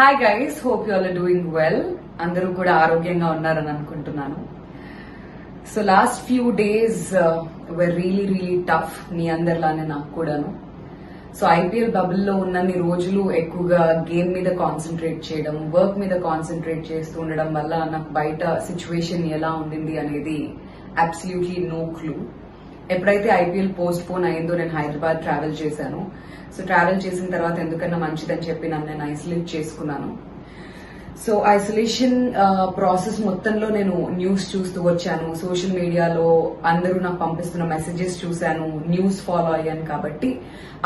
Hi guys, hope you all are doing well. అందరూ కూడా ఆరోగ్యంగా ఉన్నారని అనుకుంటున్నాను. So last few days were really tough, మీ అందరిలానే నాకు కూడాను. సో ఐపీఎల్ బబుల్లో ఉన్నన్ని రోజులు ఎక్కువగా గేమ్ మీద కాన్సన్ట్రేట్ చేయడం, వర్క్ మీద కాన్సన్ట్రేట్ చేస్తూ ఉండడం వల్ల నాకు బయట సిచ్యువేషన్ ఎలా ఉండింది అనేది అబ్సల్యూట్లీ నో క్లూ. ఎప్పుడైతే ఐపీఎల్ పోస్ట్ పోన్ అయిందో నేను హైదరాబాద్ ట్రావెల్ చేశాను. సో ట్రావెల్ చేసిన తర్వాత ఎందుకన్నా మంచిదని చెప్పి నన్ను నేను ఐసోలేట్ చేసుకున్నాను. సో ఐసోలేషన్ ప్రాసెస్ మొత్తంలో నేను న్యూస్ చూస్తూ వచ్చాను, సోషల్ మీడియాలో అందరూ నాకు పంపిస్తున్న మెసేజెస్ చూశాను, న్యూస్ ఫాలో అయ్యాను. కాబట్టి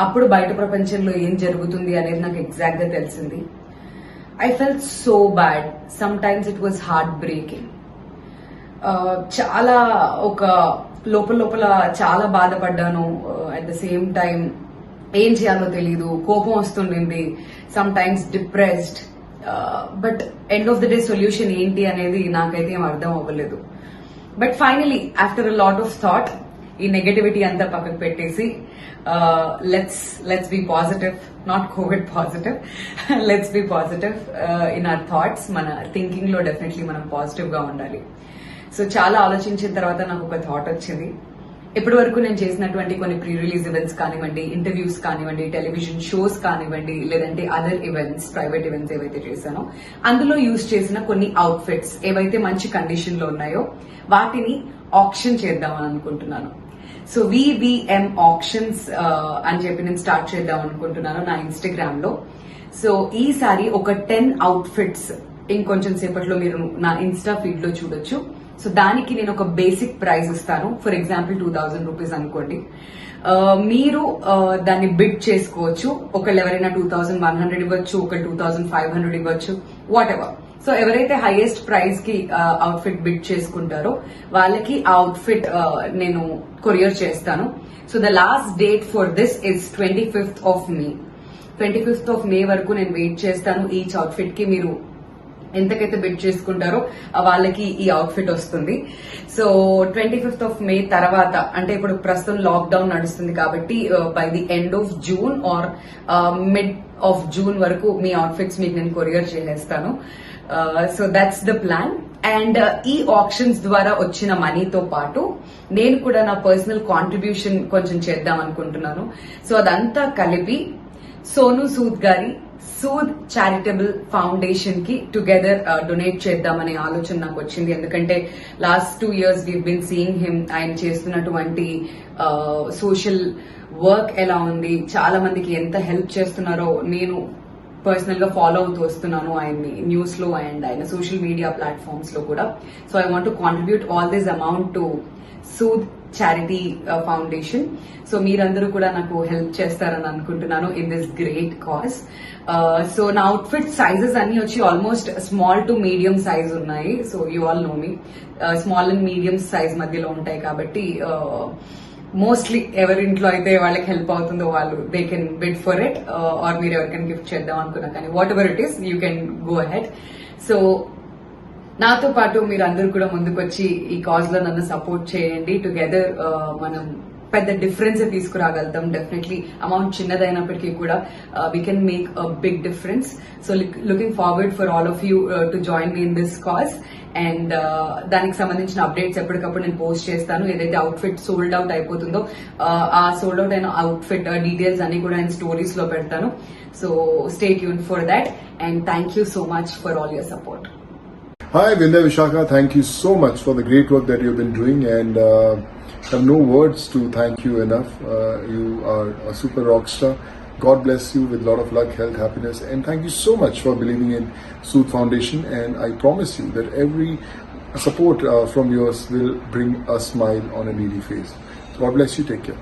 అప్పుడు బయట ప్రపంచంలో ఏం జరుగుతుంది అనేది నాకు ఎగ్జాక్ట్ గా తెలిసింది. I felt so bad, some times it was heart breaking. చాలా ఒక లోపల చాలా బాధపడ్డాను. అట్ ద సేమ్ టైం ఏం చేయాలో తెలీదు, కోపం వస్తుండింది, some times depressed. But end of the day solution ఏంటి అనేది నాకైతే ఏం అర్థం అవ్వలేదు. But finally after a lot of thought ఈ నెగటివిటీ అంతా పక్కకు పెట్టేసి let's be positive, not covid positive, let's be positive in our thoughts. మన థింకింగ్ లో డెఫినెట్లీ మనం పాజిటివ్ గా ఉండాలి. సో చాలా ఆలోచించిన తర్వాత నాకు ఒక థాట్ వచ్చింది. ఇప్పటి వరకు నేను చేసినటువంటి కొన్ని ప్రీ రిలీజ్ ఈవెంట్స్ కానివ్వండి, ఇంటర్వ్యూస్ కానివ్వండి, టెలివిజన్ షోస్ కానివ్వండి, లేదంటే అదర్ ఈవెంట్స్, ప్రైవేట్ ఈవెంట్స్ ఏవైతే చేశానో అందులో యూజ్ చేసిన కొన్ని అవుట్ఫిట్స్ ఏవైతే మంచి కండిషన్ లో ఉన్నాయో వాటిని ఆప్షన్ చేద్దామని అనుకుంటున్నాను. సో వివిఎం ఆప్షన్స్ అని చెప్పి నేను స్టార్ట్ చేద్దాం అనుకుంటున్నాను నా ఇన్స్టాగ్రామ్ లో. సో ఈసారి ఒక 10 అవుట్ఫిట్స్ ఇంకొంచెం సేపట్లో మీరు నా ఇన్స్టా ఫీడ్ లో చూడొచ్చు. సో దానికి నేను ఒక బేసిక్ ప్రైస్ ఇస్తాను. ఫర్ ఎగ్జాంపుల్ 2000 రూపీస్ అనుకోండి. మీరు దాన్ని బిడ్ చేసుకోవచ్చు. ఒకళ్ళు ఎవరైనా 2100 ఇవ్వచ్చు, ఒక 2500 ఇవ్వచ్చు, వాట్ ఎవర్. సో ఎవరైతే హైయెస్ట్ ప్రైస్ కి అవుట్ఫిట్ బిడ్ చేసుకుంటారో వాళ్ళకి ఆ అవుట్ఫిట్ నేను కొరియర్ చేస్తాను. So the last date for this is 25th of May. 25th of May వరకు నేను వెయిట్ చేస్తాను. ఈచ్ అవుట్ఫిట్ కి మీరు ఎంతకైతే బిడ్ చేసుకుంటారో వాళ్ళకి ఈ అవుట్ఫిట్ వస్తుంది. సో 25th ఆఫ్ మే తర్వాత, అంటే ఇప్పుడు ప్రస్తుతం లాక్డౌన్ నడుస్తుంది కాబట్టి by the end of June or mid of June వరకు మీ అవుట్ఫిట్స్ మీకు నేను కొరియర్ చేసేస్తాను. So that's the plan. And ఈ ఆప్షన్స్ ద్వారా వచ్చిన మనీతో పాటు నేను కూడా నా పర్సనల్ కాంట్రిబ్యూషన్ కొంచెం చేద్దాం అనుకుంటున్నాను. సో అదంతా కలిపి సోను సూద్ గారి సూద్ చారిటబుల్ ఫౌండేషన్ కి టుగెదర్ డొనేట్ చేద్దామనే ఆలోచన నాకు వచ్చింది. ఎందుకంటే last 2 years we been seeing him. ఆయన చేస్తున్నటువంటి సోషల్ వర్క్ ఎలా ఉంది, చాలా మందికి ఎంత హెల్ప్ చేస్తున్నారో నేను పర్సనల్ గా ఫాలో అవుతూ వస్తున్నాను ఆయన్ని న్యూస్ లో అండ్ ఆయన సోషల్ మీడియా ప్లాట్ఫామ్స్ లో కూడా. So I want to contribute all this amount to Sood charity foundation. So మీరందరూ కూడా నాకు హెల్ప్ చేస్తారని అనుకుంటున్నాను in this great cause. So నా అవుట్ఫిట్ సైజెస్ అన్ని వచ్చి almost small to medium size ఉన్నాయి. So you all know me, small and medium size మధ్యలో ఉంటాయి కాబట్టి మోస్ట్లీ ఎవరింట్లో అయితే వాళ్ళకి హెల్ప్ అవుతుందో వాళ్ళు they can bid for it, or మీరు ఎవరికైనా గిఫ్ట్ చేద్దాం అనుకున్నా కానీ whatever it is you can go ahead. So నాతో పాటు మీరు అందరూ కూడా ముందుకొచ్చి ఈ కాజ్ లో నన్ను సపోర్ట్ చేయండి. టుగెదర్ మనం పెద్ద డిఫరెన్స్ తీసుకురాగలుగుతాం. డెఫినెట్లీ అమౌంట్ చిన్నదైనప్పటికీ కూడా we can make a big difference. So looking forward for all of you to join me in this cause. And దానికి సంబంధించిన అప్డేట్స్ ఎప్పటికప్పుడు నేను పోస్ట్ చేస్తాను. ఏదైతే అవుట్ఫిట్ సోల్డ్ అవుట్ అయిపోతుందో ఆ సోల్డ్ అవుట్ అయిన అవుట్ఫిట్ డీటెయిల్స్ అన్ని కూడా నేను స్టోరీస్ లో పెడతాను. So stay tuned for that and thank you so much for all your support. Hi Vindhya Visakha, thank you so much for the great work that you've been doing, and I have no words to thank you enough. You are a super rock star. God bless you with a lot of luck, health, happiness, and thank you so much for believing in Sood Foundation, and I promise you that every support from yours will bring a smile on a needy face. God bless you, take care.